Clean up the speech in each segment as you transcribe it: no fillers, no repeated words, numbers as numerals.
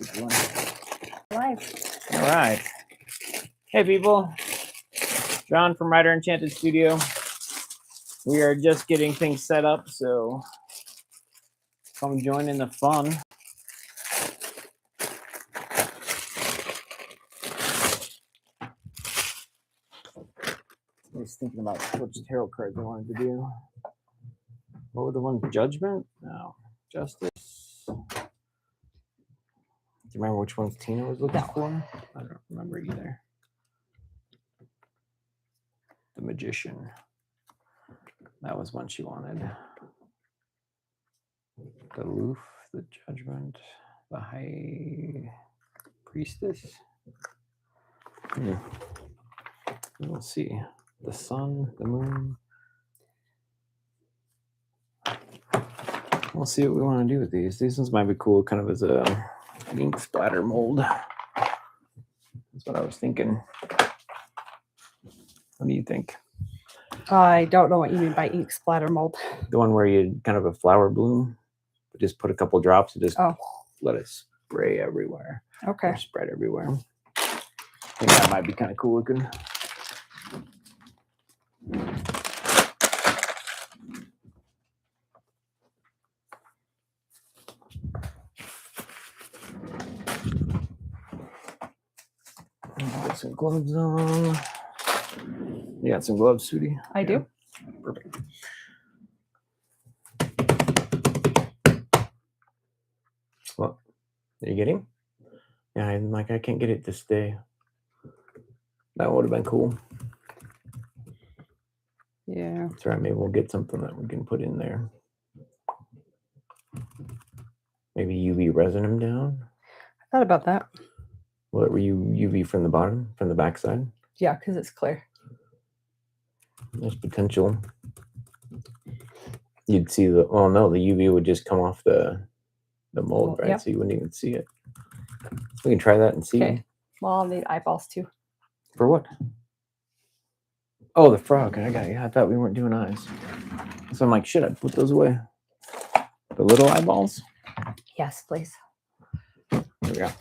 Live. All right. Hey, people. John from Enchanted Studio. We are just getting things set up, so come join in the fun. I was thinking about which tarot cards I wanted to do. What were the ones? Judgment? No. Justice. Do you remember which ones Tina was looking for? I don't remember either. The Magician. That was one she wanted. The Loof, the Judgment, the High Priestess. Let's see. The Sun, the Moon. We'll see what we want to do with these. These ones might be cool, kind of as a ink splatter mold. That's what I was thinking. What do you think? I don't know what you mean by ink splatter mold. The one where you kind of a flower bloom, but just put a couple drops and just let it spray everywhere. Okay. Or spread everywhere. I think that might be kind of cool looking. Put some gloves on. You got some gloves, Sudie? I do. Perfect. What? Are you getting? Yeah, I'm like, I can't get it this day. That would have been cool. Yeah. That's right. Maybe we'll get something that we can put in there. Maybe UV resin them down. I thought about that. What were you UV from the bottom, from the backside? Yeah, because it's clear. There's potential. You'd see the, well, no, the UV would just come off the mold, right? Yep. So you wouldn't even see it. We can try that and see. Okay. Well, I'll need eyeballs too. For what? Oh, the frog. I got it. Yeah, I thought we weren't doing eyes. So I'm like, shit, I'd put those away. The little eyeballs? Yes, please. Here we go.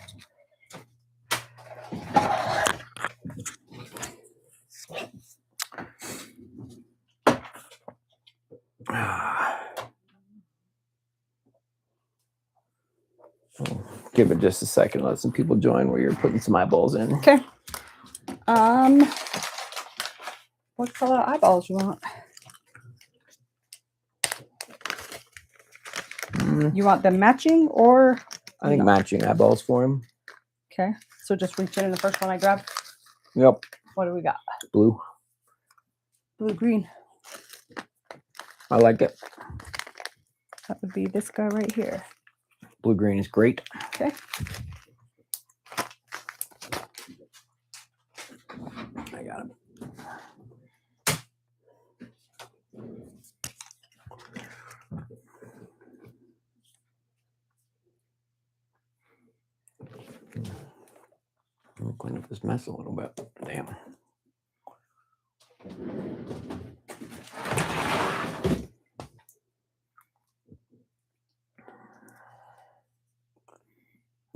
Give it just a second. Let some people join where you're putting some eyeballs in. Okay. What color eyeballs you want? You want them matching or? I think matching eyeballs for him. Okay. So just reach in the first one I grab. Yep. What do we got? Blue. Blue, green. I like it. That would be this guy right here. Blue green is great. Okay. I got him. I'm gonna clean up this mess a little bit. Damn.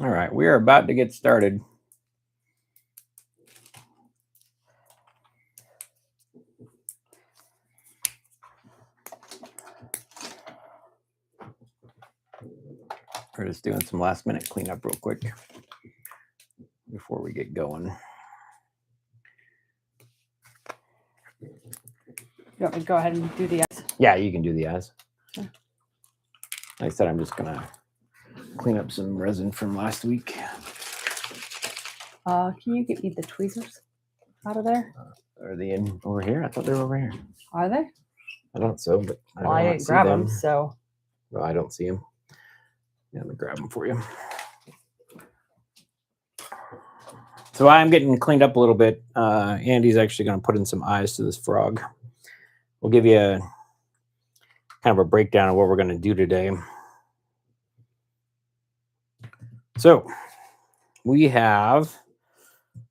All right, we are about to get started. We're just doing some last minute cleanup real quick before we get going. You want me to go ahead and do the eyes? Yeah, you can do the eyes. Okay. Like I said, I'm just gonna clean up some resin from last week. Can you get me the tweezers out of there? Are they in over here? I thought they were over here. Are they? I thought so, but I didn't grab them, so. Well, I don't see them. Yeah, let me grab them for you. So I'm getting cleaned up a little bit. Andy's actually going to put in some eyes to this frog. We'll give you a kind of a breakdown of what we're going to do today. So we have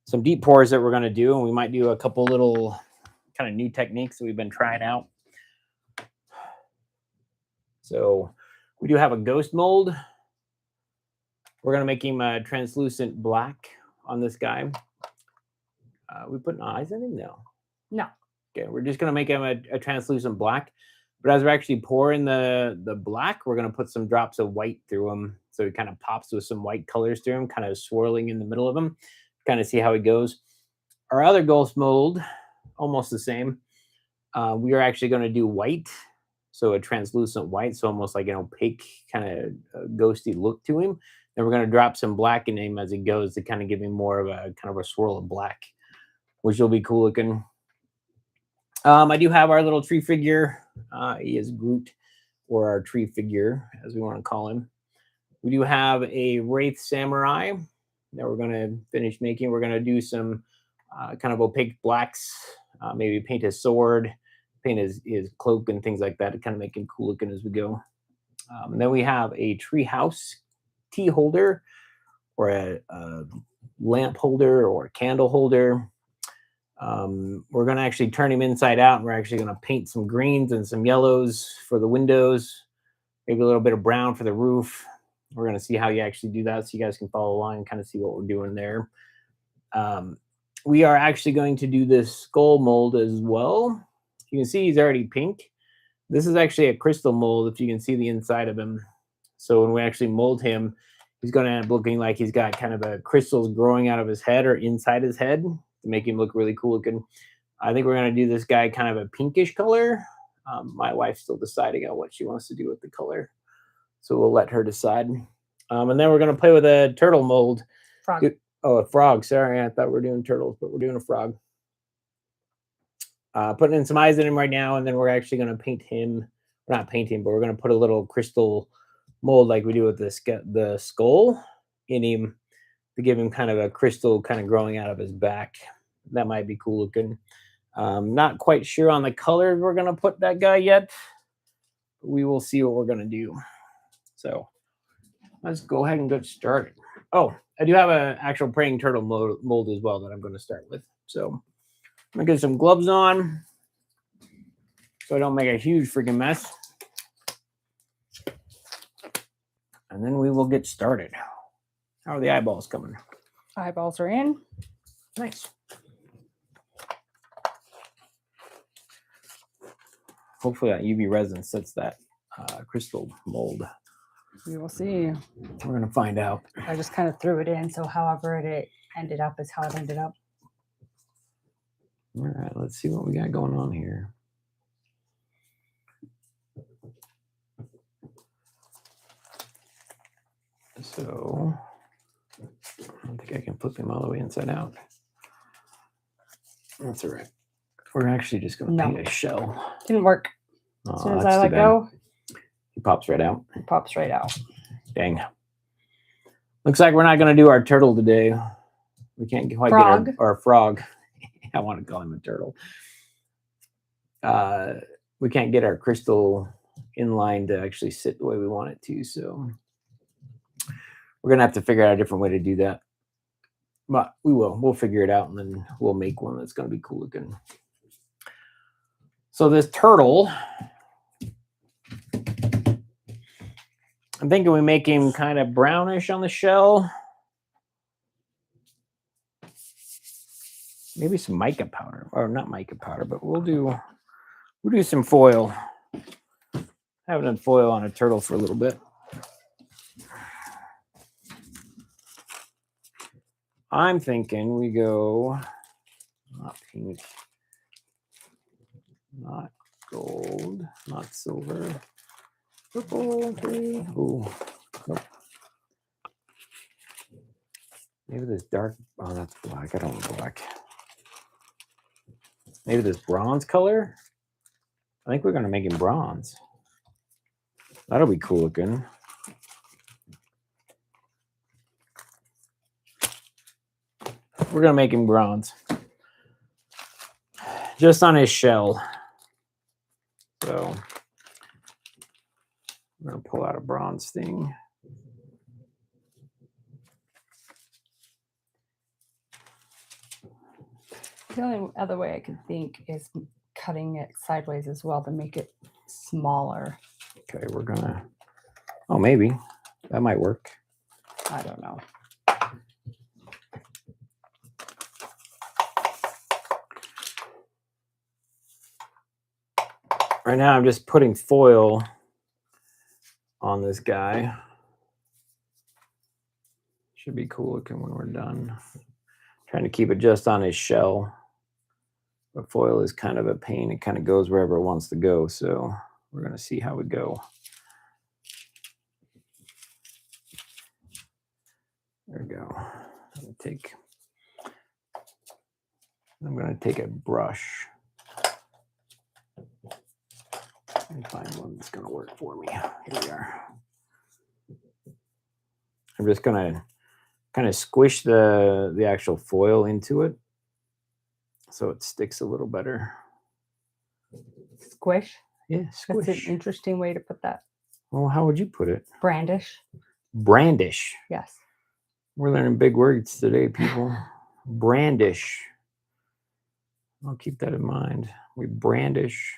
some deep pours that we're going to do, and we might do a couple little kind of new techniques that we've been trying out. So we do have a ghost mold. We're going to make him translucent black on this guy. We putting eyes in him? No. Okay, we're just going to make him a translucent black. But as we're actually pouring the black, we're going to put some drops of white through him. So he kind of pops with some white colors through him, kind of swirling in the middle of him. Kind of see how he goes. Our other ghost mold, almost the same. We are actually going to do white. So a translucent white, so almost like an opaque kind of ghosty look to him. Then we're going to drop some black in him as he goes to kind of give him more of a kind of a swirl of black, which will be cool looking. I do have our little tree figure. He is Groot, or our tree figure, as we want to call him. We do have a Wraith Samurai that we're going to finish making. We're going to do some kind of opaque blacks, maybe paint his sword, paint his cloak and things like that to kind of make him cool looking as we go. And then we have a tree house tea holder, or a lamp holder, or a candle holder. We're going to actually turn him inside out, and we're actually going to paint some greens and some yellows for the windows, maybe a little bit of brown for the roof. We're going to see how you actually do that, so you guys can follow along and kind of see what we're doing there. We are actually going to do this skull mold as well. You can see he's already pink. This is actually a crystal mold, if you can see the inside of him. So when we actually mold him, he's going to end up looking like he's got kind of a crystals growing out of his head or inside his head to make him look really cool looking. I think we're going to do this guy kind of a pinkish color. My wife's still deciding on what she wants to do with the color, so we'll let her decide. And then we're going to play with a turtle mold. Frog. Oh, a frog. Sorry, I thought we were doing turtles, but we're doing a frog. Putting in some eyes in him right now, and then we're actually going to paint him. We're not painting, but we're going to put a little crystal mold like we do with the skull in him to give him kind of a crystal kind of growing out of his back. That might be cool looking. Not quite sure on the color we're going to put that guy yet. We will see what we're going to do. So let's go ahead and get started. Oh, I do have an actual praying turtle mold as well that I'm going to start with. So I'm going to get some gloves on so I don't make a huge freaking mess. And then we will get started. How are the eyeballs coming? Eyeballs are in. Nice. Hopefully that UV resin sets that crystal mold. We will see. We're going to find out. I just kind of threw it in, so however it ended up is how it ended up. All right, let's see what we got going on here. So I don't think I can flip him all the way inside out. That's all right. We're actually just going to paint a shell. Didn't work. As soon as I let go, he pops right out. It pops right out. Dang. Looks like we're not going to do our turtle today. We can't quite get our frog. I want to call him a turtle. We can't get our crystal in line to actually sit the way we want it to. So we're going to have to figure out a different way to do that. But we will. We'll figure it out, and then we'll make one that's going to be cool looking. So this turtle, I'm thinking we make him kind of brownish on the shell. Maybe some mica powder, or not mica powder, but we'll do some foil. I haven't done foil on a turtle for a little bit. I'm thinking we go not pink, not gold, not silver, purple, green. Oh, nope. Maybe this dark. Oh, that's black. I don't want black. Maybe this bronze color. I think we're gonna make him bronze. That'll be cool looking. We're gonna make him bronze, just on his shell. So I'm gonna pull out a bronze thing. The only other way I could think is cutting it sideways as well to make it smaller. Okay, we're gonna. Oh, maybe that might work. I don't know. Right now, I'm just putting foil on this guy. Should be cool looking when we're done. Trying to keep it just on his shell. But foil is kind of a pain. It kind of goes wherever it wants to go. So we're going to see how we go. There we go. I'm going to take a brush and find one that's going to work for me. Here we are. I'm just going to kind of squish the actual foil into it so it sticks a little better. Squish. Yeah, squish. That's an interesting way to put that. Well, how would you put it? Brandish. Brandish. Yes. We're learning big words today, people. Brandish. I'll keep that in mind. We brandish.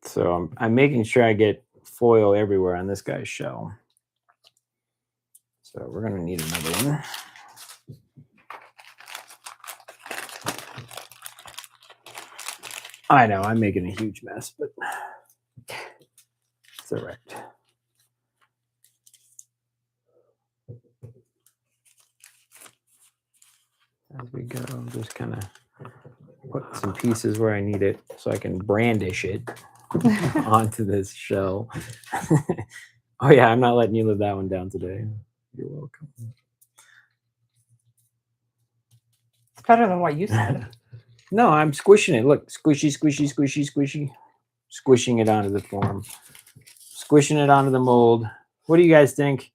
So I'm making sure I get foil everywhere on this guy's shell. So we're going to need another one. I know I'm making a huge mess, but it's all right. As we go, just kind of put some pieces where I need it so I can brandish it onto this shell. Oh yeah, I'm not letting you live that one down today. You're welcome. It's better than what you said. No, I'm squishing it. Look, squishy, squishy, squishy, squishy. Squishing it onto the form. Squishing it onto the mold. What do you guys think?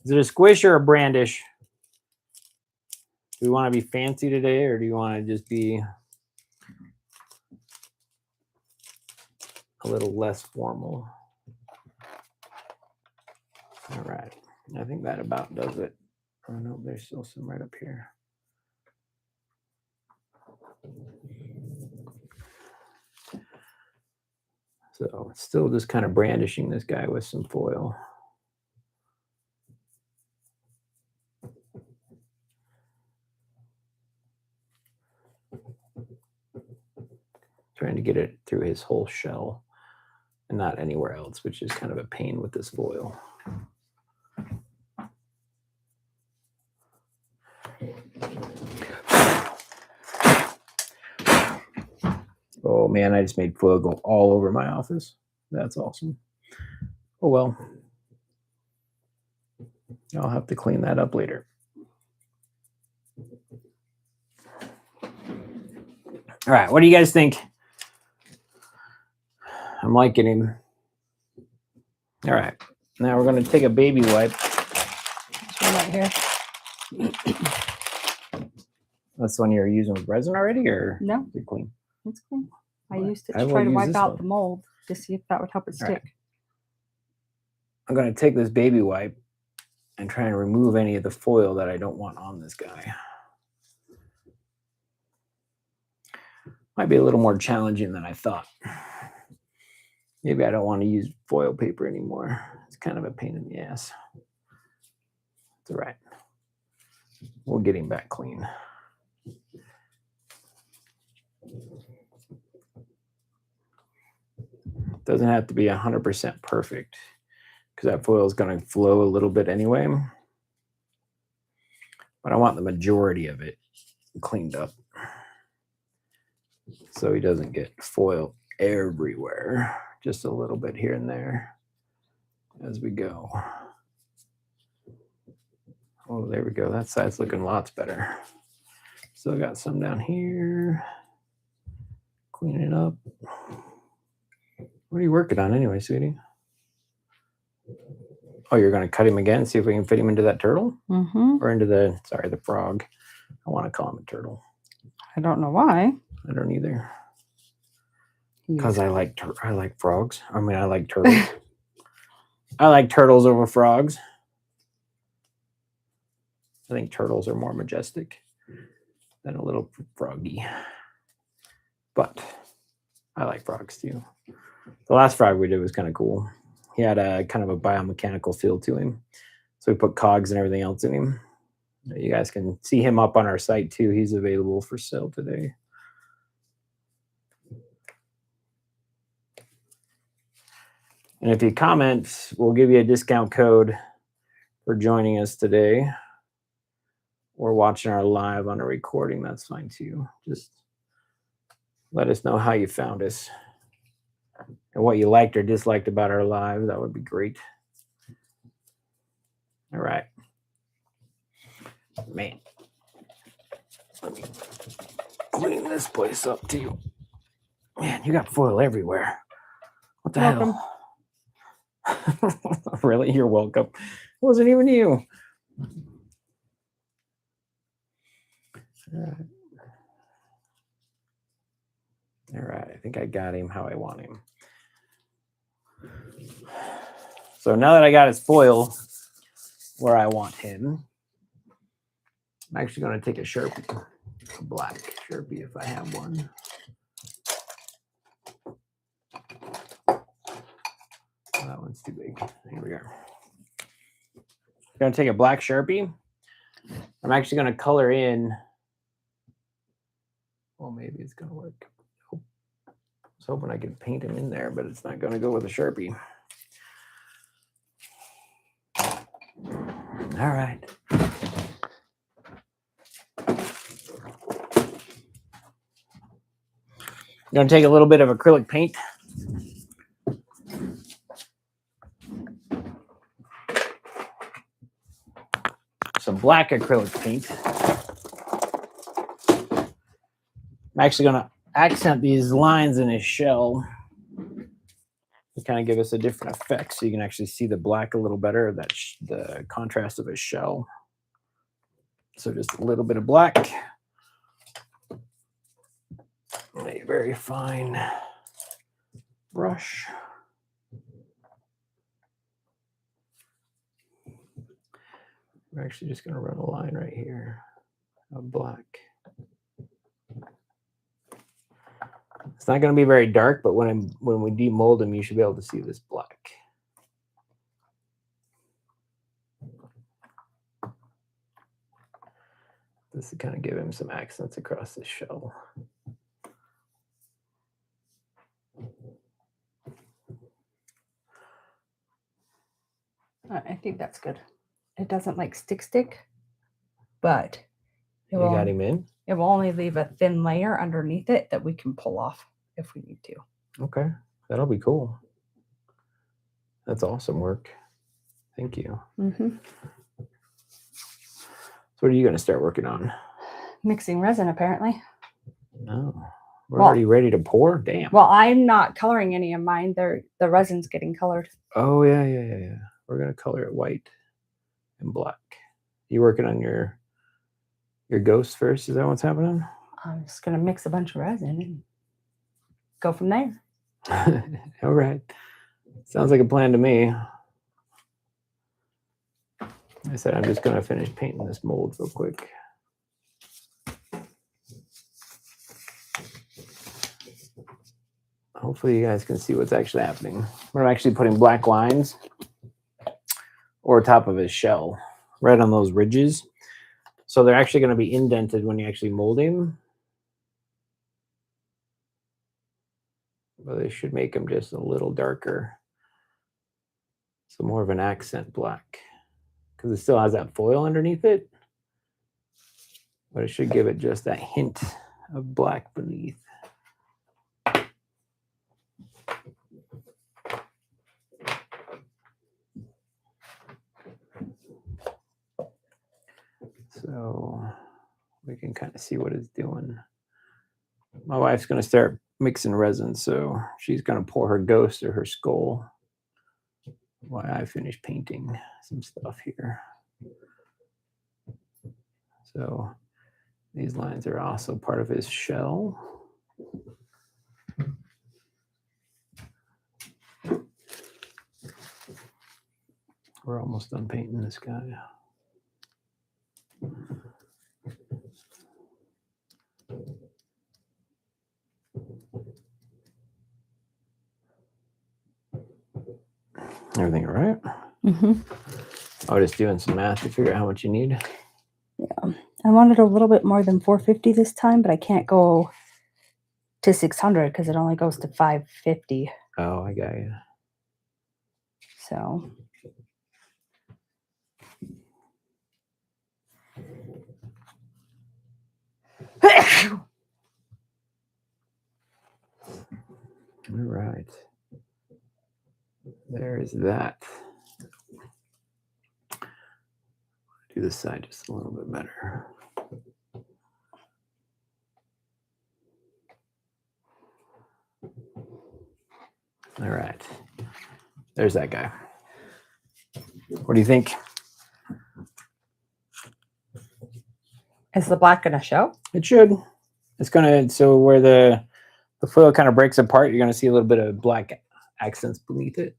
Is it a squish or a brandish? Do we want to be fancy today, or do you want to just be a little less formal? All right. I think that about does it. Oh, no, there's still some right up here. So still just kind of brandishing this guy with some foil. Trying to get it through his whole shell and not anywhere else, which is kind of a pain with this foil. Oh man, I just made foil go all over my office. That's awesome. Oh well. I'll have to clean that up later. All right, what do you guys think? I'm liking him. All right, now we're going to take a baby wipe. This one right here. That's the one you're using with resin already, or No, is it clean? it's clean. I Well, used it I to will try to use wipe this out one. the mold to see if that would help it All right. stick. I'm going to take this baby wipe and try and remove any of the foil that I don't want on this guy. Might be a little more challenging than I thought. Maybe I don't want to use foil paper anymore. It's kind of a pain in the ass. It's all right. We'll get him back clean. Doesn't have to be 100% perfect because that foil is going to flow a little bit anyway. But I want the majority of it cleaned up so he doesn't get foil everywhere. Just a little bit here and there as we go. Oh, there we go. That side's looking lots better. Still got some down here. Clean it up. What are you working on anyway, sweetie? Oh, you're going to cut him again, see if we can fit him into that turtle? Mm-hmm. Or into the, sorry, the frog. I want to call him a turtle. I don't know why. I don't either. He's- Because I like frogs. I mean, I like turtles. I like turtles over frogs. I think turtles are more majestic than a little froggy. But I like frogs too. The last frog we did was kind of cool. He had a kind of a biomechanical feel to him. So we put cogs and everything else in him. You guys can see him up on our site too. He's available for sale today. And if you comment, we'll give you a discount code for joining us today or watching our live on a recording. That's fine too. Just let us know how you found us and what you liked or disliked about our live. That would be great. All right. Man, let me clean this place up too. Man, you got foil everywhere. What the hell? Really? You're welcome. It wasn't even you. All right. I think I got him how I want him. So now that I got his foil where I want him, I'm actually going to take a Sharpie, a black Sharpie if I have one. Oh, that one's too big. Here we are. I'm going to take a black Sharpie. I'm actually going to color in. Well, maybe it's going to work. I was hoping I could paint him in there, but it's not going to go with a Sharpie. All right. I'm going to take a little bit of acrylic paint. Some black acrylic paint. I'm actually going to accent these lines in his shell to kind of give us a different effect so you can actually see the black a little better, that the contrast of his shell. So just a little bit of black. A very fine brush. We're actually just going to run a line right here of black. It's not going to be very dark, but when we demold him, you should be able to see this black. This to kind of give him some accents across the shell. I think that's good. It doesn't like stick, but You got him in? It will only leave a thin layer underneath it that we can pull off if we need to. Okay, that'll be cool. That's awesome work. Thank you. Mm-hmm. So what are you going to start working on? Mixing resin, apparently. No, we're already ready to pour? Damn. Well, I'm not coloring any of mine. The resin's getting colored. Oh, yeah. We're going to color it white and black. You working on your ghost first? Is that what's happening? I'm just going to mix a bunch of resin and go from there. All right. Sounds like a plan to me. I said I'm just going to finish painting this mold real quick. Hopefully you guys can see what's actually happening. We're actually putting black lines over top of his shell, right on those ridges. So they're actually going to be indented when you actually mold him. But they should make him just a little darker. So more of an accent black. Because it still has that foil underneath it. But it should give it just that hint of black beneath. So we can kind of see what it's doing. My wife's going to start mixing resin, so she's going to pour her ghost or her skull while I finish painting some stuff here. So these lines are also part of his shell. We're almost done painting this guy. Everything all right? Mm-hmm. I was just doing some math to figure out how much you need. Yeah. I wanted a little bit more than 450 this time, but I can't go to 600 because it only goes to 550. Oh, I got you. So All right. There is that. Do this side just a little bit better. All right. There's that guy. What do you think? is the black gonna show? It should. It's gonna, so where the foil kind of breaks apart, you're gonna see a little bit of black accents beneath it.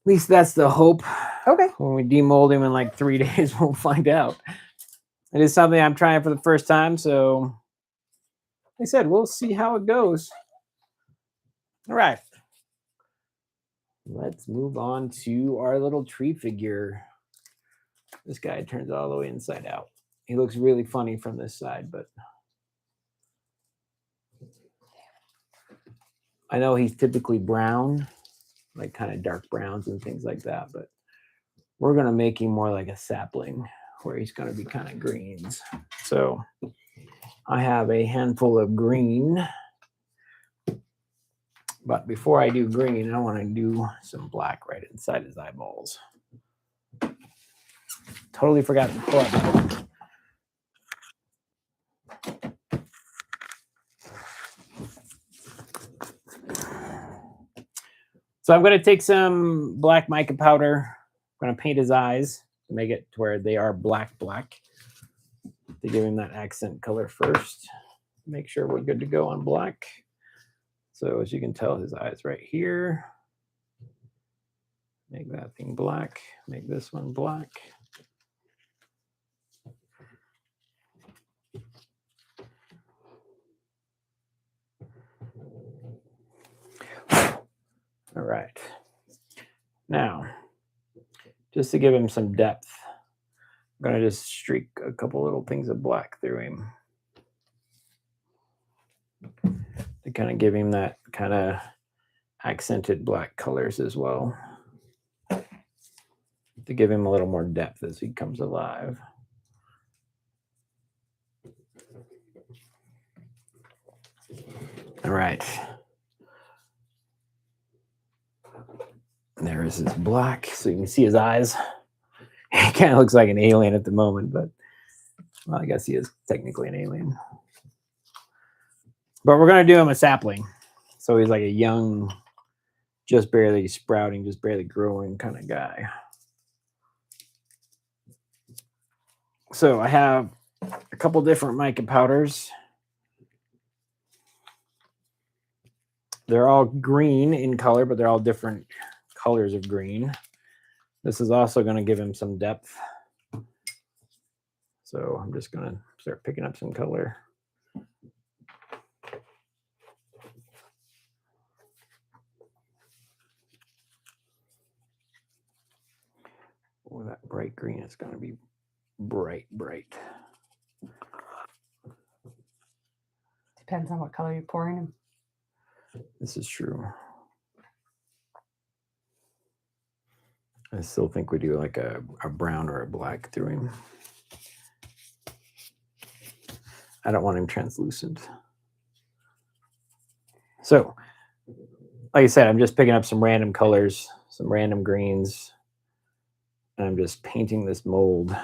At least that's the hope. Okay. When we demold him in like 3 days, we'll find out. It is something I'm trying for the first time, so like I said, we'll see how it goes. All right. Let's move on to our little tree figure. This guy turns all the way inside out. He looks really funny from this side, but I know he's typically brown, like kind of dark browns and things like that, but we're going to make him more like a sapling where he's going to be kind of greens. So I have a handful of green, but before I do green, I want to do some black right inside his eyeballs. Totally forgot to pull up. So I'm going to take some black mica powder. I'm going to paint his eyes to make it to where they are black, to give him that accent color first. Make sure we're good to go on black. So as you can tell, his eyes right here. Make that thing black. Make this one black. All right. Now, just to give him some depth, I'm going to just streak a couple little things of black through him to kind of give him that kind of accented black colors as well, to give him a little more depth as he comes alive. All right. There is his black, so you can see his eyes. He kind of looks like an alien at the moment, but well, I guess he is technically an alien. But we're going to do him a sapling. So he's like a young, just barely sprouting, just barely growing kind of guy. So I have a couple different mica powders. They're all green in color, but they're all different colors of green. This is also going to give him some depth. So I'm just going to start picking up some color. Oh, that bright green is going to be bright. Depends on what color you're pouring them. This is true. I still think we do like a brown or a black through him. I don't want him translucent. So, like I said, I'm just picking up some random colors, some random greens, and I'm just painting this mold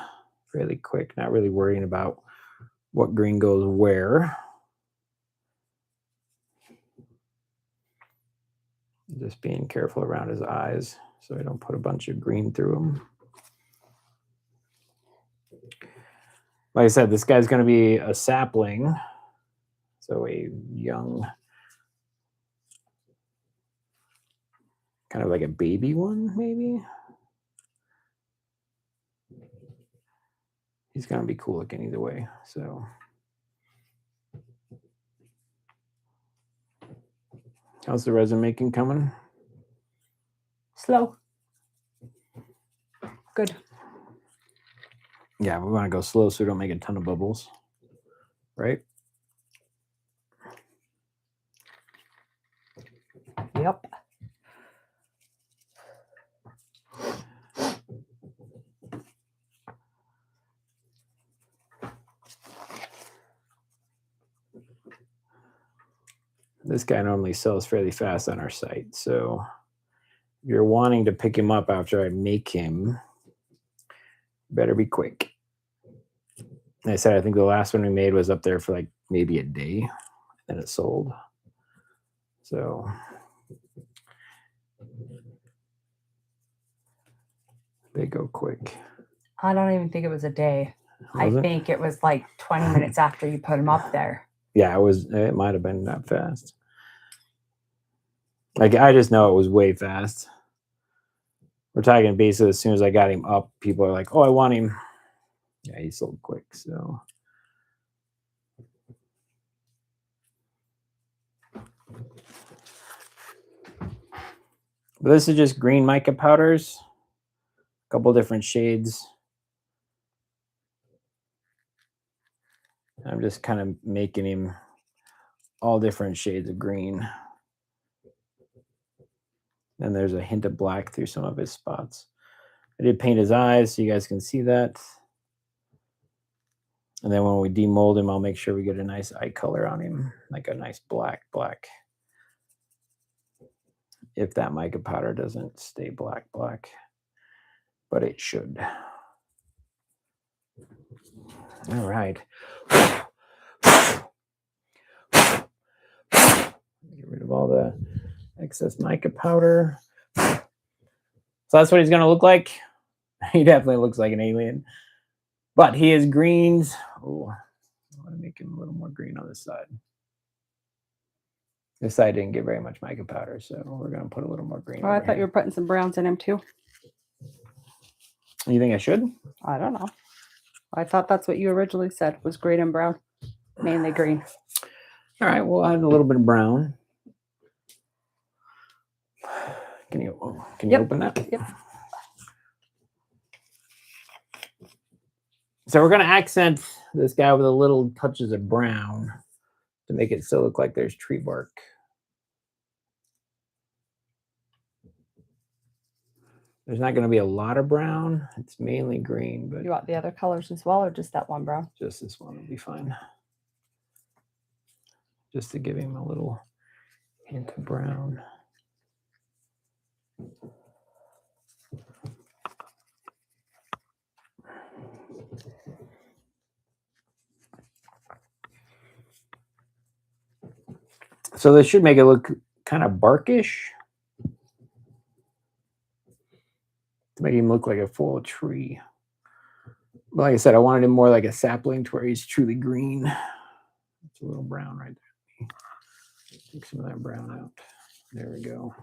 really quick, not really worrying about what green goes where. Just being careful around his eyes so I don't put a bunch of green through him. Like I said, this guy's going to be a sapling, so a young, kind of like a baby one, maybe. He's going to be cool looking either way. So, how's the resin making coming? Slow. Good. Yeah, we want to go slow so we don't make a ton of bubbles, right? Yep. This guy normally sells fairly fast on our site, so if you're wanting to pick him up after I make him, better be quick. And I said I think the last one we made was up there for like maybe a day, and it sold. So they go quick. I don't even think it was a day. Was I it? think it was like 20 minutes after you put them up there. Yeah, it was. It might have been that fast. Like I just know it was way fast. We're talking basically as soon as I got him up, people are like, "Oh, I want him." Yeah, he sold quick. So but this is just green mica powders, a couple different shades. I'm just kind of making him all different shades of green. And there's a hint of black through some of his spots. I did paint his eyes so you guys can see that. And then when we demold him, I'll make sure we get a nice eye color on him, like a nice black. If that mica powder doesn't stay black, but it should. All right. Get rid of all the excess mica powder. So that's what he's going to look like. He definitely looks like an alien. But he is greens. Oh, I want to make him a little more green on this side. This side didn't get very much mica powder, so we're going to put a little more green. Oh, I thought you were putting some browns in him too. You think I should? I don't know. I thought that's what you originally said was green and brown. Mainly green. All right, we'll add a little bit of brown. Can you open that? Yep. So we're going to accent this guy with a little touches of brown to make it still look like there's tree bark. There's not going to be a lot of brown. It's mainly green, but You want the other colors as well, or just that one brown? just this one will be fine. Just to give him a little hint of brown. So this should make it look kind of barkish. To make him look like a full tree. But like I said, I wanted him more like a sapling to where he's truly green. It's a little brown right there. Take some of that brown out. There we go.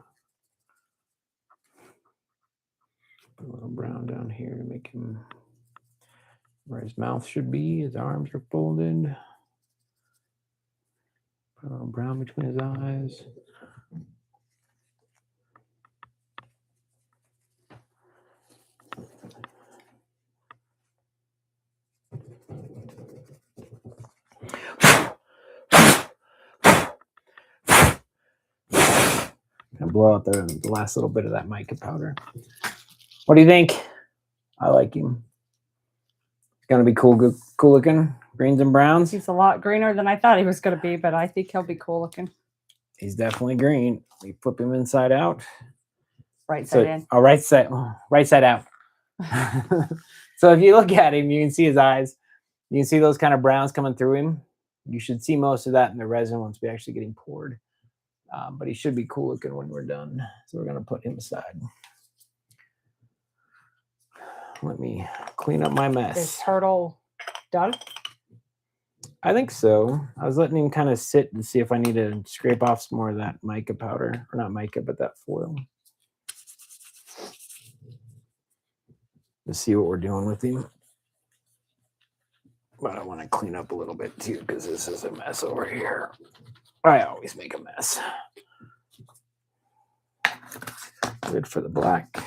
Put a little brown down here to make him where his mouth should be. His arms are folded. Put a little brown between his eyes. And blow out the last little bit of that mica powder. What do you think? I like him. It's gonna be cool looking. Greens and browns. He's a lot greener than I thought he was going to be, but I think he'll be cool looking. He's definitely green. We flip him inside out. Right side in. Oh, right side out. So if you look at him, you can see his eyes. You can see those kind of browns coming through him. You should see most of that in the resin once we actually get him poured. But he should be cool looking when we're done. So we're going to put him aside. Let me clean up my mess. Is turtle done? I think so. I was letting him kind of sit and see if I need to scrape off some more of that mica powder. Or not mica, but that foil. To see what we're doing with him. But I want to clean up a little bit too, because this is a mess over here. I always make a mess. Lid for the black.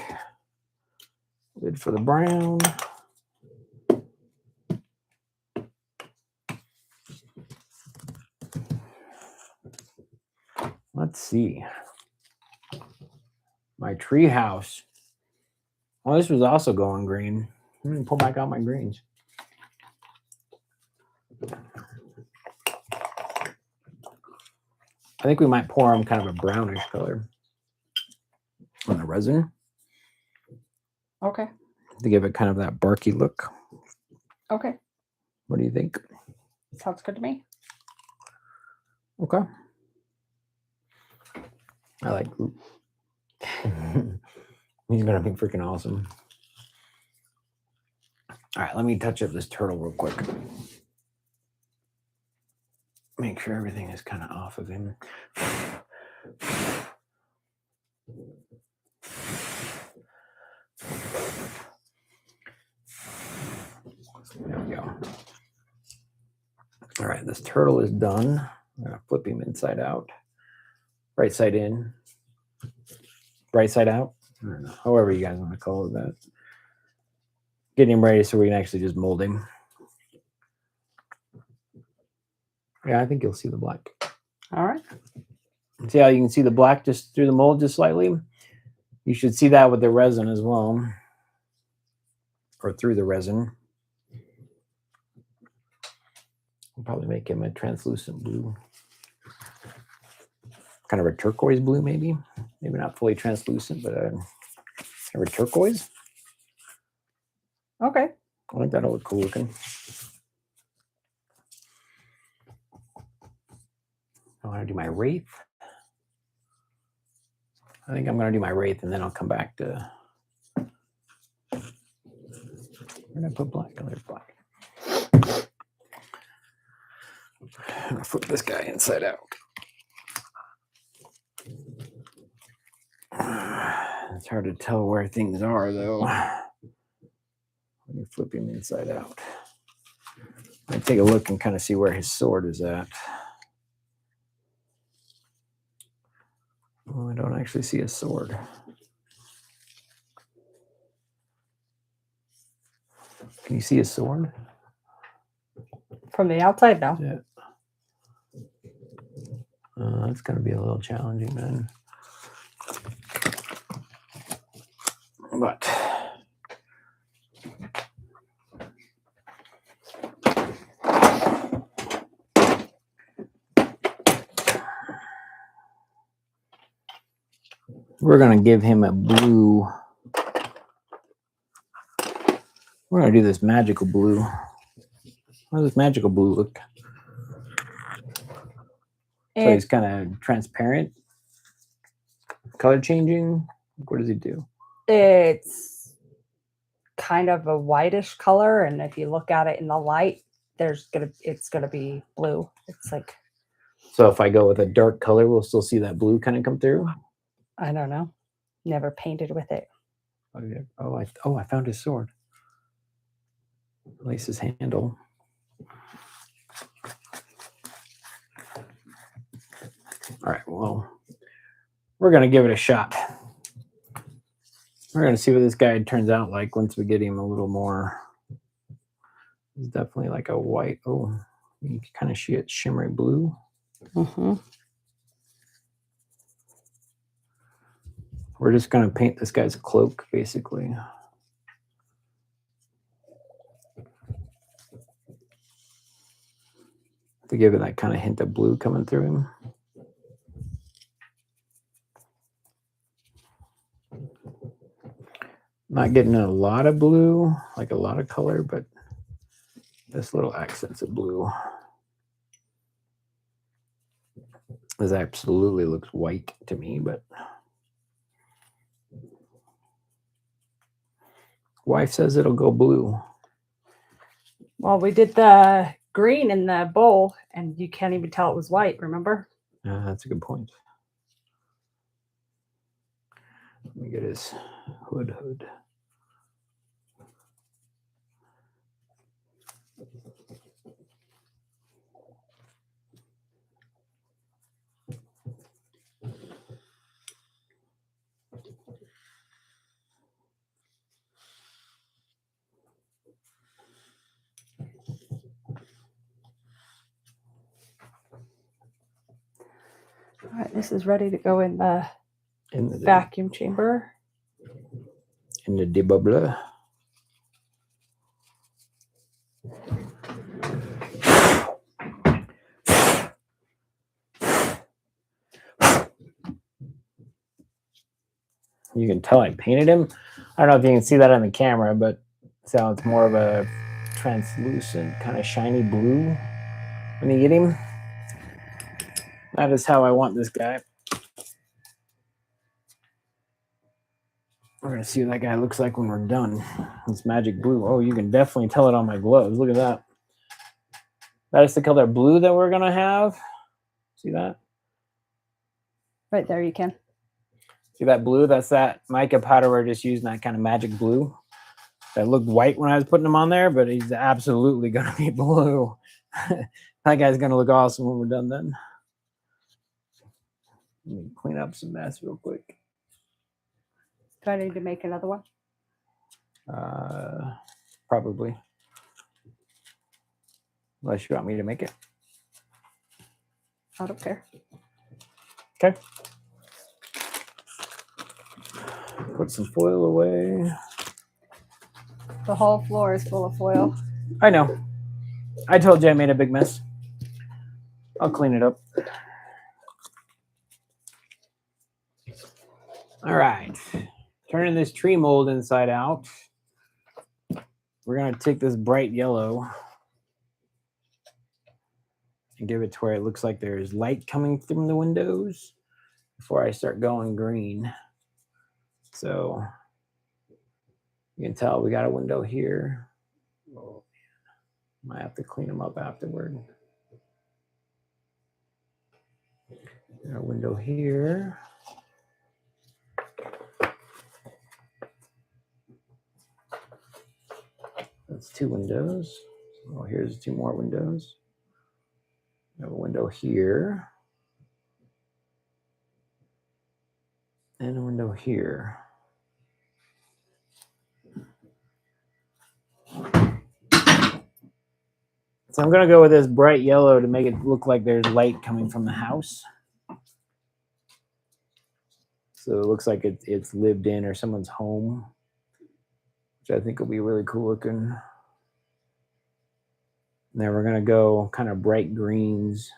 Lid for the brown. Let's see. My tree house. Well, this was also going green. I'm going to pull back out my greens. I think we might pour them kind of a brownish color on the resin. Okay. To give it kind of that barky look. Okay. What do you think? Sounds good to me. Okay. I like He's going to be freaking awesome. All right, let me touch up this turtle real quick. Make sure everything is kind of off of him. There we go. All right, this turtle is done. I'm going to flip him inside out. Right side in. Right side out. I don't know, however you guys want to call it that. Getting him ready so we can actually just mold him. Yeah, I think you'll see the black. All right. See how you can see the black just through the mold just slightly? You should see that with the resin as well. Or through the resin. We'll probably make him a translucent blue. Kind of a turquoise blue, maybe. Maybe not fully translucent, but kind of a turquoise. Okay. I think that'll look cool looking. I want to do my wraith. I think I'm going to do my wraith and then I'll come back to. Where did I put black? Oh, there's black. I'm going to flip this guy inside out. It's hard to tell where things are though. When you flip him inside out. I take a look and kind of see where his sword is at. Well, I don't actually see a sword. Can you see a sword? From the outside, no. Yeah. That's going to be a little challenging then. But we're going to give him a blue. We're going to do this magical blue. How does this magical blue look? So he's kind of transparent, color changing. What does he do? It's kind of a whitish color, and if you look at it in the light, it's gonna be blue. It's like, So if I go with a dark color, we'll still see that blue kind of come through. I don't know. Never painted with it. I found his sword. At least his handle. All right, well, we're going to give it a shot. We're going to see what this guy turns out like once we get him a little more. He's definitely like a white. Oh, you can kind of see it shimmery blue. Mm-hmm. We're just going to paint this guy's cloak, basically. To give it that kind of hint of blue coming through him. Not getting a lot of blue, like a lot of color, but this little accents of blue. This absolutely looks white to me, but wife says it'll go blue. Well, we did the green in the bowl, and you can't even tell it was white, remember? That's a good point. Let me get his hood. All right, this is ready to go in the In the vacuum chamber. In the debubbler. You can tell I painted him. I don't know if you can see that on the camera, but so it's more of a translucent, kind of shiny blue when you get him. That is how I want this guy. We're gonna see what that guy looks like when we're done. It's magic blue. Oh, you can definitely tell it on my gloves. Look at that. That is the color blue that we're gonna have. See that? Right there, you can. See that blue? That's that mica powder we're just using, that kind of magic blue. That looked white when I was putting him on there, but he's absolutely gonna be blue. That guy's gonna look awesome when we're done then. Let me clean up some mess real quick. Do I need to make another one? Probably. Unless you want me to make it. I don't care. Okay. Put some foil away. The whole floor is full of foil. I know. I told you I made a big mess. I'll clean it up. All right. Turning this tree mold inside out. We're going to take this bright yellow and give it to where it looks like there's light coming from the windows before I start going green. So you can tell we got a window here. Oh, might have to clean them up afterward. Got a window here. That's 2 windows. Oh, here's 2 more windows. We have a window here. And a window here. So I'm going to go with this bright yellow to make it look like there's light coming from the house. So it looks like it's lived in or someone's home, which I think will be really cool looking. And then we're going to go kind of bright greens.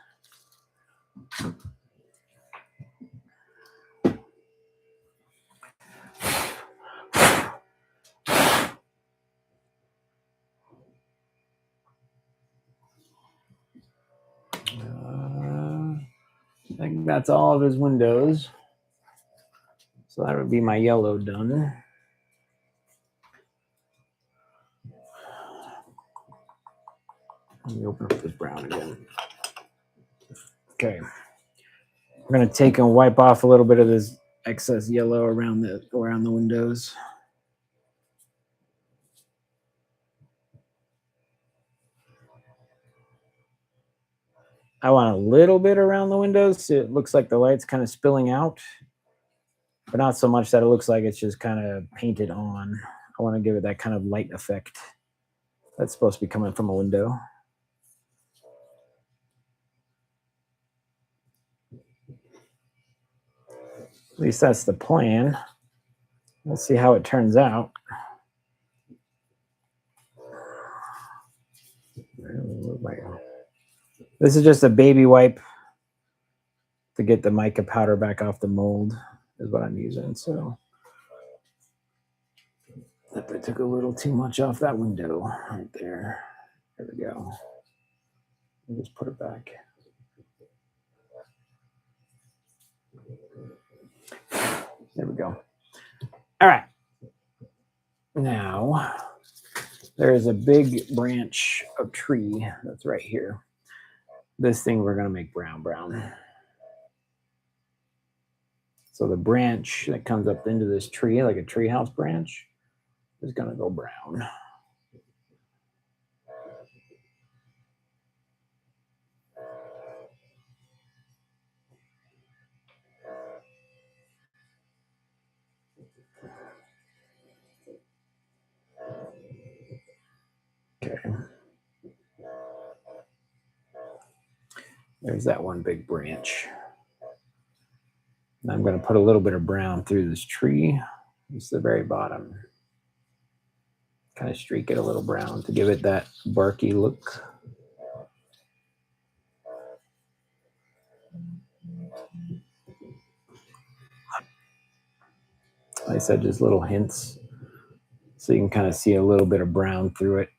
I think that's all of his windows. So that would be my yellow done. Let me open up this brown again. Okay. We're going to take and wipe off a little bit of this excess yellow around the windows. I want a little bit around the windows so it looks like the light's kind of spilling out, but not so much that it looks like it's just kind of painted on. I want to give it that kind of light effect that's supposed to be coming from a window. At least that's the plan. We'll see how it turns out. This is just a baby wipe to get the mica powder back off the mold is what I'm using. So I took a little too much off that window right there. There we go. I'll just put it back. There we go. All right. Now, there is a big branch of tree that's right here. This thing we're going to make brown. So the branch that comes up into this tree, like a treehouse branch, is going to go brown. Okay. There's that one big branch. I'm going to put a little bit of brown through this tree. It's the very bottom. Kind of streak it a little brown to give it that barky look. Like I said, just little hints so you can kind of see a little bit of brown through it.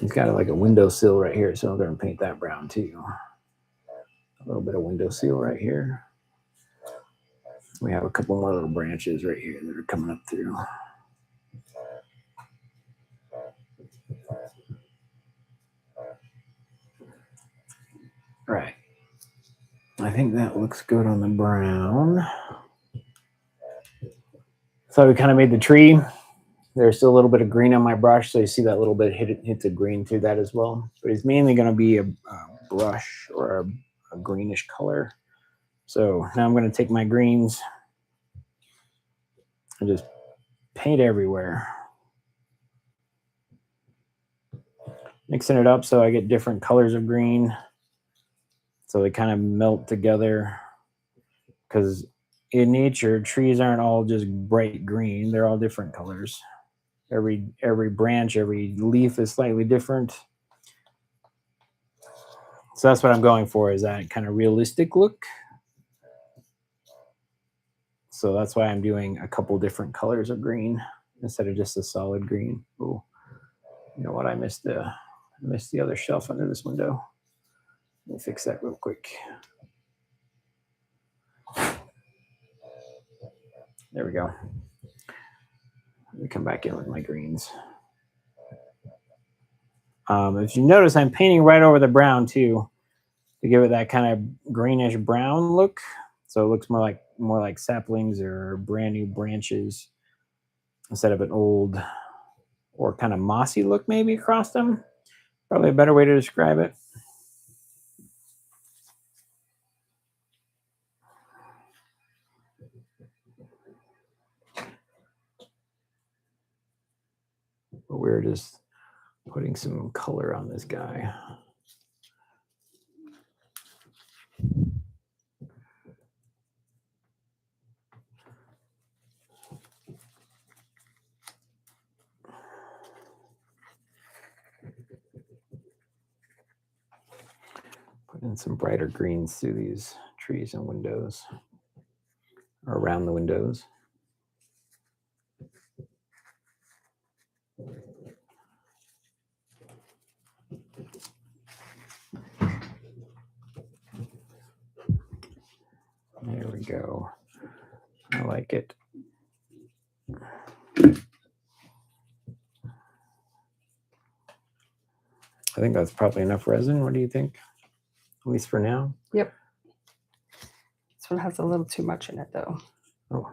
It's got like a windowsill right here, so I'm going to paint that brown too. A little bit of windowsill right here. We have a couple more little branches right here that are coming up through. Right. I think that looks good on the brown. So we kind of made the tree. There's still a little bit of green on my brush, so you see that little bit hits of green through that as well. But it's mainly going to be a brush or a greenish color. So now I'm going to take my greens and just paint everywhere. Mixing it up so I get different colors of green. So they kind of melt together. Because in nature, trees aren't all just bright green. They're all different colors. Every branch, every leaf is slightly different. So that's what I'm going for, is that kind of realistic look. So that's why I'm doing a couple different colors of green instead of just a solid green. Oh, you know what? I missed the other shelf under this window. Let me fix that real quick. There we go. Let me come back in with my greens. If you notice, I'm painting right over the brown too, to give it that kind of greenish brown look. So it looks more like saplings or brand new branches instead of an old or kind of mossy look maybe across them. Probably a better way to describe it. But we're just putting some color on this guy. Put in some brighter greens through these trees and windows, or around the windows. There we go. I like it. I think that's probably enough resin. What do you think? At least for now? Yep. This one has a little too much in it, though. Oh.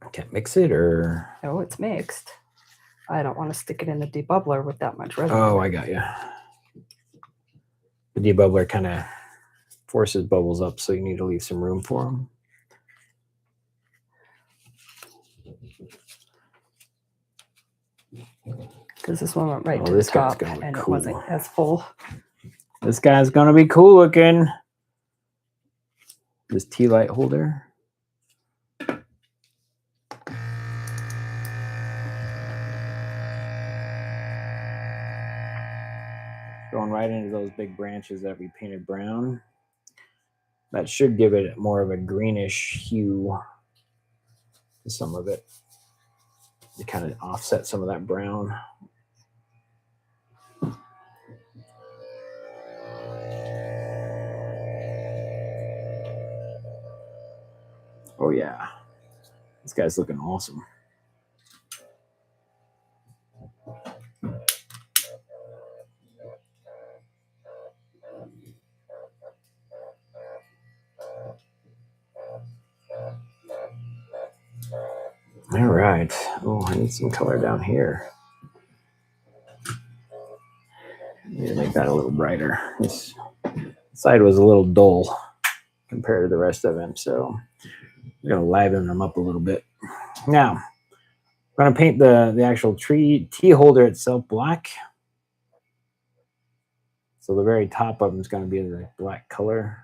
I can't mix it, or? Oh, it's mixed. I don't want to stick it in the debubbler with that much resin. Oh, I got you. The debubbler kind of forces bubbles up, so you need to leave some room for them. Because this one went right to the top, and cool. It wasn't as full. This guy's going to be cool looking. This tea light holder. Going right into those big branches that we painted brown. That should give it more of a greenish hue to some of it. To kind of offset some of that brown. Oh yeah, this guy's looking awesome. All right. Oh, I need some color down here. Need to make that a little brighter. This side was a little dull compared to the rest of him, so I'm gonna liven them up a little bit. Now, I'm gonna paint the actual tea holder itself black. So the very top of them is gonna be the black color.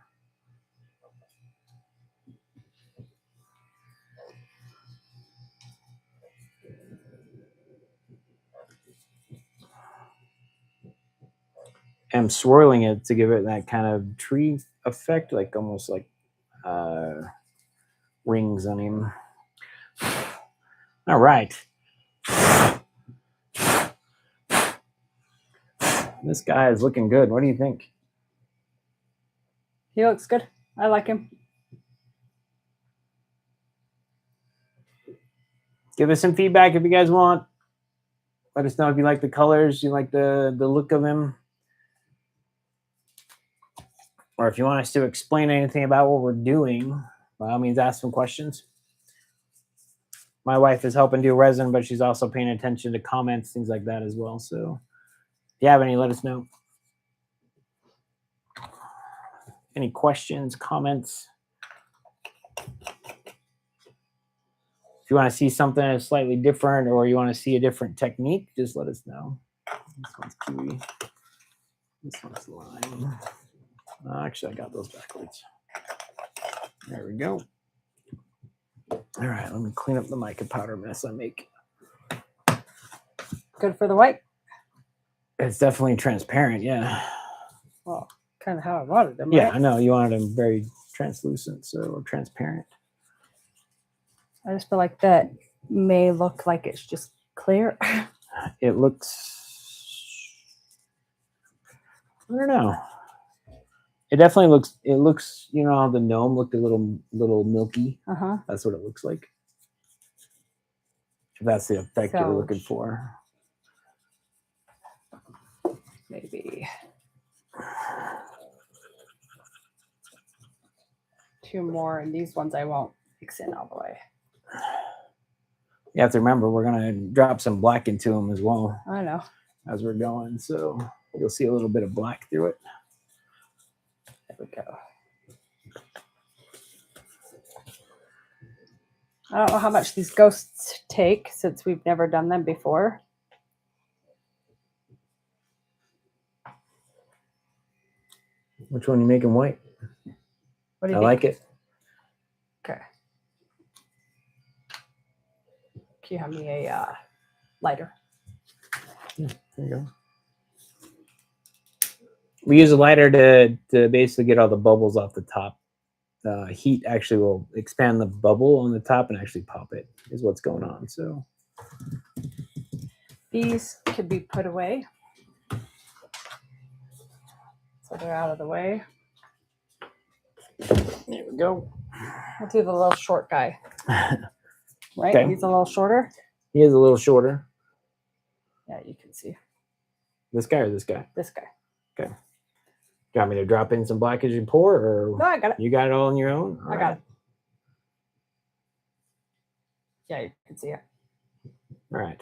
I'm swirling it to give it that kind of tree effect, like almost like rings on him. All right. This guy is looking good. What do you think? He looks good. I like him. Give us some feedback if you guys want. Let us know if you like the colors, you like the look of him. Or if you want us to explain anything about what we're doing, by all means, ask some questions. My wife is helping do resin, but she's also paying attention to comments, things like that as well. So if you have any, let us know. Any questions, comments? If you want to see something that's slightly different or you want to see a different technique, just let us know. This one's kiwi. This one's lime. Actually, I got those backwards. There we go. All right, let me clean up the mica powder mess I make. Good for the white? It's definitely transparent, yeah. Well, kind of how I wanted them, Yeah, right? I know. You wanted them very translucent, so transparent. I just feel like that may look like it's just clear. It looks... I don't know. It definitely looks... It looks, you know, how the gnome looked a little milky. Uh-huh. That's what it looks like. If that's the effect you're looking for. Maybe 2 more, and these ones I won't mix in all the way. You have to remember, we're going to drop some black into them as well. I know. As we're going, so you'll see a little bit of black through it. There we go. I don't know how much these ghosts take since we've never done them before. Which one are you making white? What do you think? I like it. Okay. Can you have me a lighter? Yeah, there you go. We use a lighter to basically get all the bubbles off the top. Heat actually will expand the bubble on the top and actually pop it, is what's going on. So these could be put away. So they're out of the way. There we go. We'll do the little short guy. Right? Okay. He's a little shorter. He is a little shorter. Yeah, you can see. This guy or this guy? This guy. Okay. Do you want me to drop in some black as you pour, or no, I got it. You got it all on your own? All I got it. Yeah, you can see it. All right.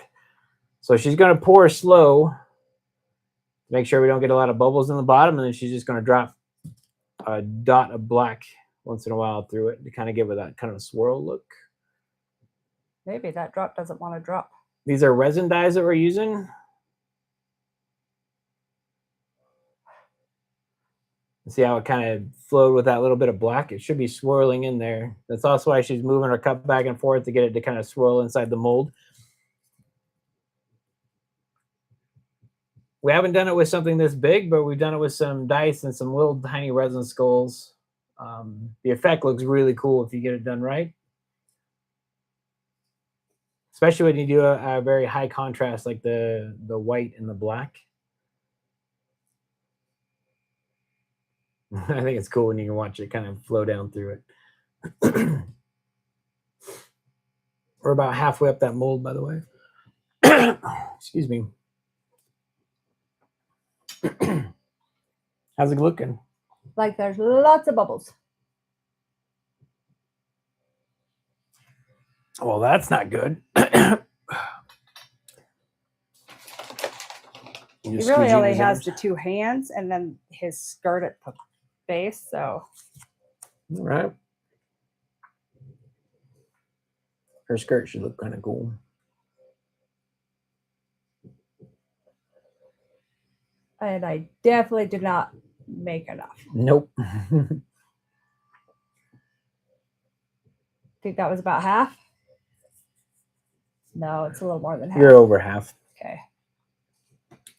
So she's going to pour slow. Make sure we don't get a lot of bubbles in the bottom, and then she's just going to drop a dot of black once in a while through it to kind of give it that kind of swirl look. Maybe that drop doesn't want to drop. These are resin dyes that we're using. See how it kind of flowed with that little bit of black? It should be swirling in there. That's also why she's moving her cup back and forth to get it to kind of swirl inside the mold. We haven't done it with something this big, but we've done it with some dice and some little tiny resin skulls. The effect looks really cool if you get it done right. Especially when you do a very high contrast like the white and the black. I think it's cool when you can watch it kind of flow down through it. We're about halfway up that mold, by the way. Excuse me. How's it looking? Like there's lots of bubbles. Well, that's not good. He really only has the 2 hands and then his skirt at the base, so. All right. Her skirt should look kind of cool. And I definitely did not make enough. Nope. Think that was about half? No, it's a little more than half. You're over half. Okay.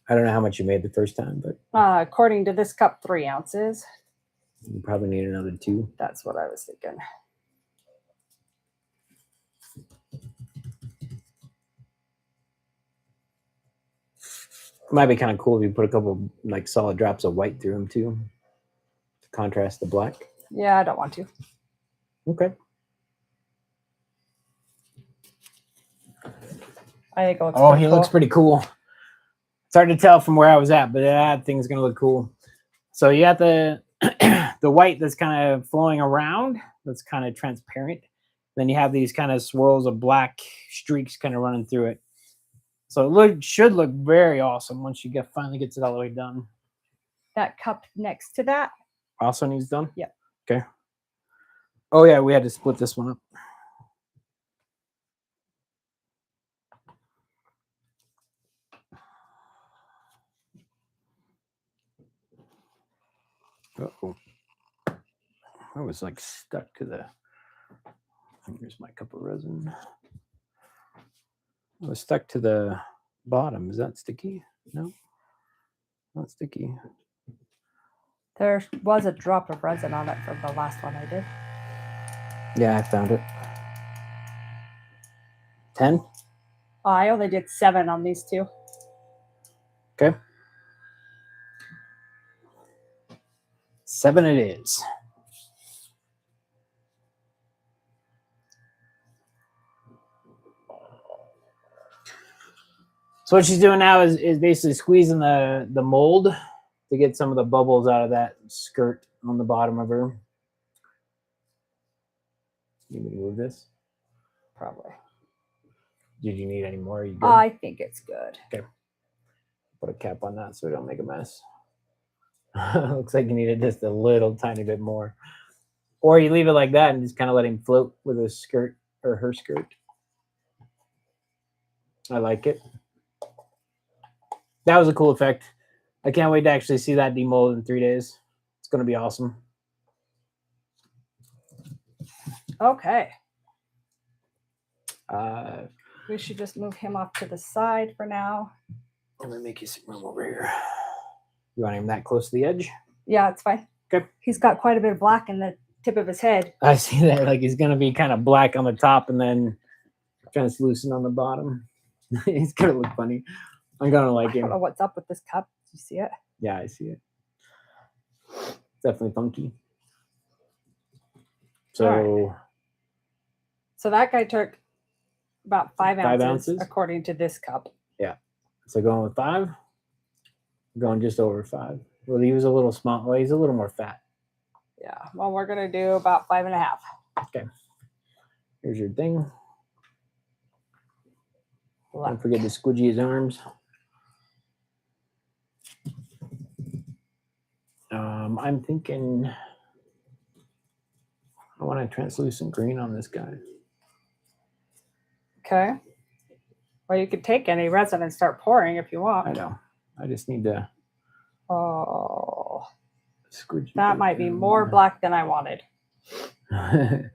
I don't know how much you made the first time, but according to this cup, 3 ounces. you probably need another 2. That's what I was thinking. It might be kind of cool if you put a couple like solid drops of white through them too, to contrast the black. Yeah, I don't want to. Okay. I think it looks Oh, he looks pretty cool. It's hard to tell from where I was at, but that thing's gonna look cool. So you got the the white that's kind of flowing around, that's kind of transparent. Then you have these kind of swirls of black streaks kind of running through it. So it should look very awesome once you finally gets it all the way done. That cup next to that Also needs done? Yep. Okay. Oh yeah, we had to split this one up. Uh-oh. I was like stuck to the... Here's my cup of resin. I was stuck to the bottom. Is that sticky? No, not sticky. There was a drop of resin on it from the last one I did. Yeah, I found it. 10? Oh, I only did 7 on these 2. Okay. 7 it is. So what she's doing now is basically squeezing the mold to get some of the bubbles out of that skirt on the bottom of her. You need to move this? Probably. Did you need any more? Are you good? I think it's good. Okay. Put a cap on that so we don't make a mess. Looks like you need it just a little tiny bit more. Or you leave it like that and just kind of let him float with his skirt or her skirt. I like it. That was a cool effect. I can't wait to actually see that demold in 3 days. It's going to be awesome. Okay. We should just move him off to the side for now. Let me make you some room over here. You want him that close to the edge? Yeah, it's fine. Okay. He's got quite a bit of black in the tip of his head. I see that. Like he's going to be kind of black on the top and then translucent on the bottom. He's going to look funny. I'm going to like him. I don't know what's up with this cup. Do you see it? Yeah, I see it. It's definitely funky. So, so that guy took about 5 ounces according to this cup. Yeah. So going with 5, going just over 5. Well, he was a little small. Well, he's a little more fat. Yeah. Well, we're going to do about 5.5. Okay. Here's your thing. Black. Don't forget to squidgy his arms. I'm thinking I want a translucent green on this guy. Okay. Well, you could take any resin and start pouring if you want. I know. I just need to. Oh. Squidgy that might be more black than I wanted. Definitely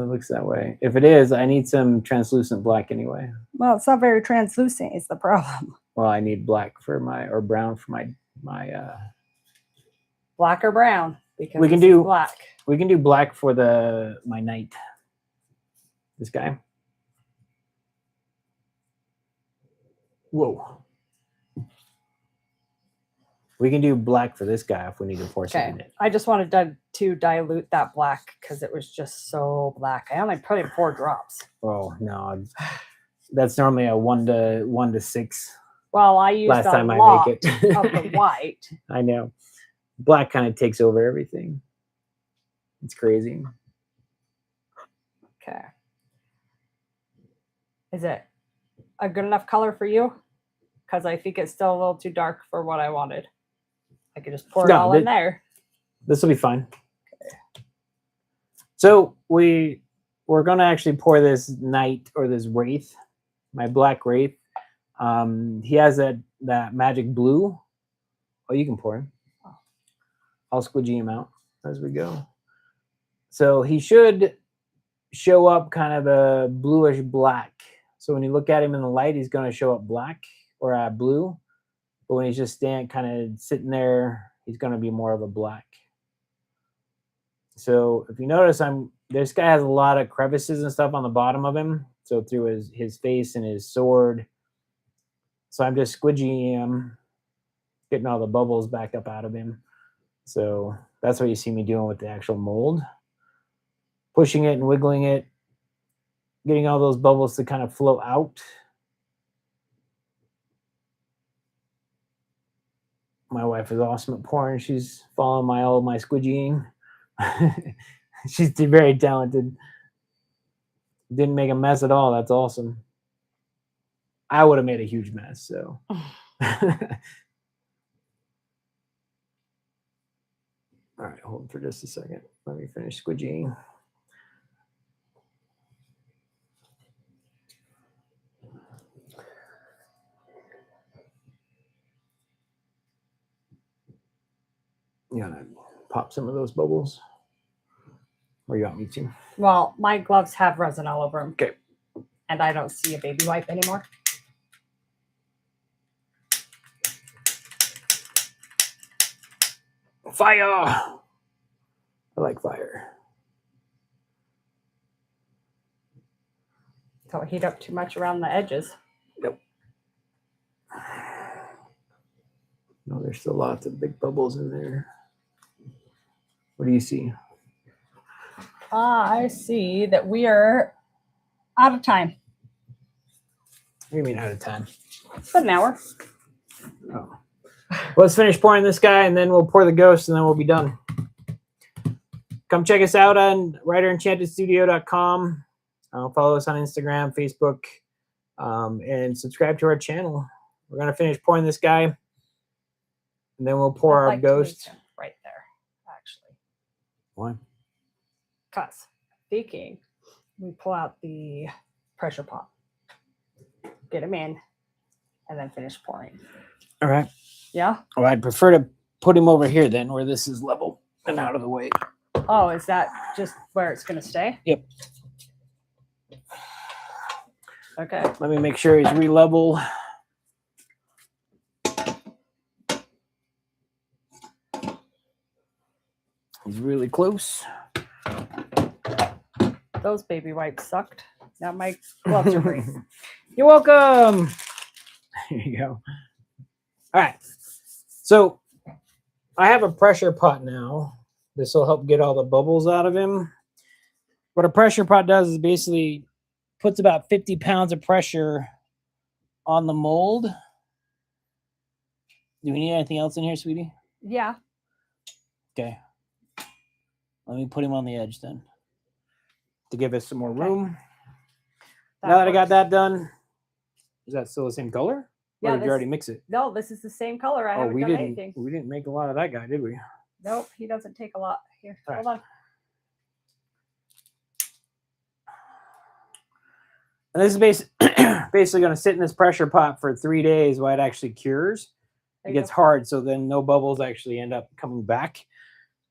looks that way. If it is, I need some translucent black anyway. Well, it's not very translucent is the problem. Well, I need black for or brown for my black or brown, because we can do black. We can do black for my knight. This guy. Whoa. We can do black for this guy if we need to pour something in. I just wanted to dilute that black because it was just so black. I only put in 4 drops. Oh no, that's normally a 1 to 6. Well, I used last time lot I make it of the white. I know. Black kind of takes over everything. It's crazy. Okay. Is it a good enough color for you? Because I think it's still a little too dark for what I wanted. I could just pour it all in there. This will be fine. Okay. So we we're going to actually pour this knight or this wraith, my black wraith. He has that magic blue. Oh, you can pour him. I'll squidgy him out as we go. So he should show up kind of a bluish black. So when you look at him in the light, he's going to show up black or blue. But when he's just kind of sitting there, he's going to be more of a black. So if you notice, this guy has a lot of crevices and stuff on the bottom of him. So through his face and his sword. So I'm just squidgying him, getting all the bubbles back up out of him. So that's what you see me doing with the actual mold. Pushing it and wiggling it, getting all those bubbles to kind of flow out. My wife is awesome at pouring. She's following all my squidgying. She's very talented. Didn't make a mess at all. That's awesome. I would have made a huge mess. So. All right, hold for just a second. Let me finish squidgying. You want to pop some of those bubbles? Or you want me to? Well, my gloves have resin all over them. Okay. And I don't see a baby wipe anymore. Fire! I like fire. Don't heat up too much around the edges. Nope. No, there's still lots of big bubbles in there. What do you see? I see that we are out of time. What do you mean out of time? About an hour. Oh. Well, let's finish pouring this guy, and then we'll pour the ghost, and then we'll be done. Come check us out on writerenchantedstudio.com. Follow us on Instagram, Facebook, and subscribe to our channel. We're going to finish pouring this guy, and then we'll pour our ghost. Right there, actually. Why? Because speaking, we pull out the pressure pot, get him in, and then finish pouring. All right. Yeah? Well, I'd prefer to put him over here then, where this is level and out of the way. Oh, is that just where it's going to stay? Yep. Okay. Let me make sure he's re-level. He's really close. Those baby wipes sucked. Now my gloves are free. You're welcome. There you go. All right. So I have a pressure pot now. This will help get all the bubbles out of him. What a pressure pot does is basically puts about 50 pounds of pressure on the mold. Do we need anything else in here, sweetie? Yeah. Okay. Let me put him on the edge then to give us some more room. Now that I got that done, is that still the same color? Yeah. Or did you already mix it? No, this is the same color. I haven't done anything. We didn't make a lot of that guy, did we? Nope, he doesn't take a lot. Here, All hold right. on. And this is basically going to sit in this pressure pot for 3 days while it actually cures. It gets hard, so then no bubbles actually end up coming back.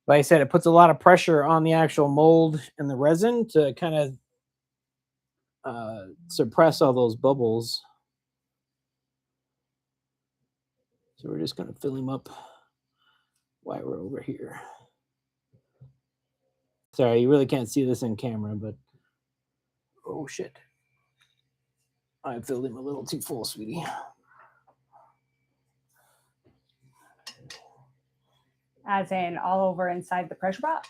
Like I said, it puts a lot of pressure on the actual mold and the resin to kind of suppress all those bubbles. So we're just going to fill him up while we're over here. Sorry, you really can't see this in camera, but oh shit. I filled him a little too full, sweetie. As in all over inside the pressure pot?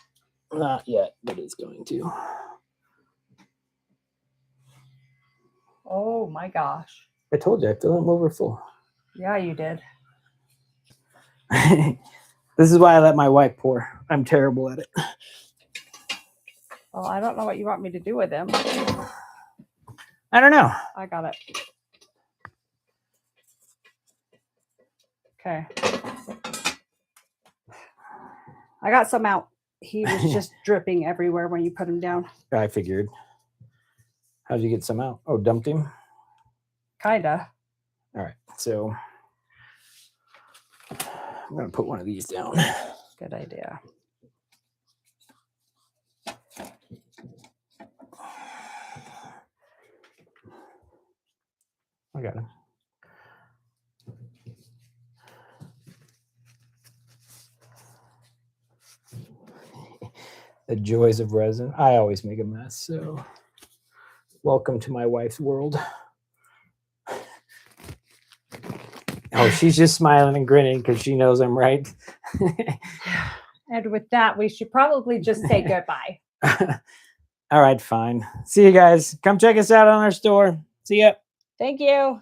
Not yet, but it's going to. Oh my gosh. I told you, I filled him over full. Yeah, you did. This is why I let my wife pour. I'm terrible at it. Well, I don't know what you want me to do with them. I don't know. I got it. Okay. I got some out. He was just dripping everywhere when you put him down. I figured. How'd you get some out? Oh, dumped him? Kinda. All right, so I'm going to put one of these down. Good idea. I got him. The joys of resin. I always make a mess, so welcome to my wife's world. Oh, she's just smiling and grinning because she knows I'm right. And with that, we should probably just say goodbye. All right, fine. See you guys. Come check us out on our store. See ya. Thank you.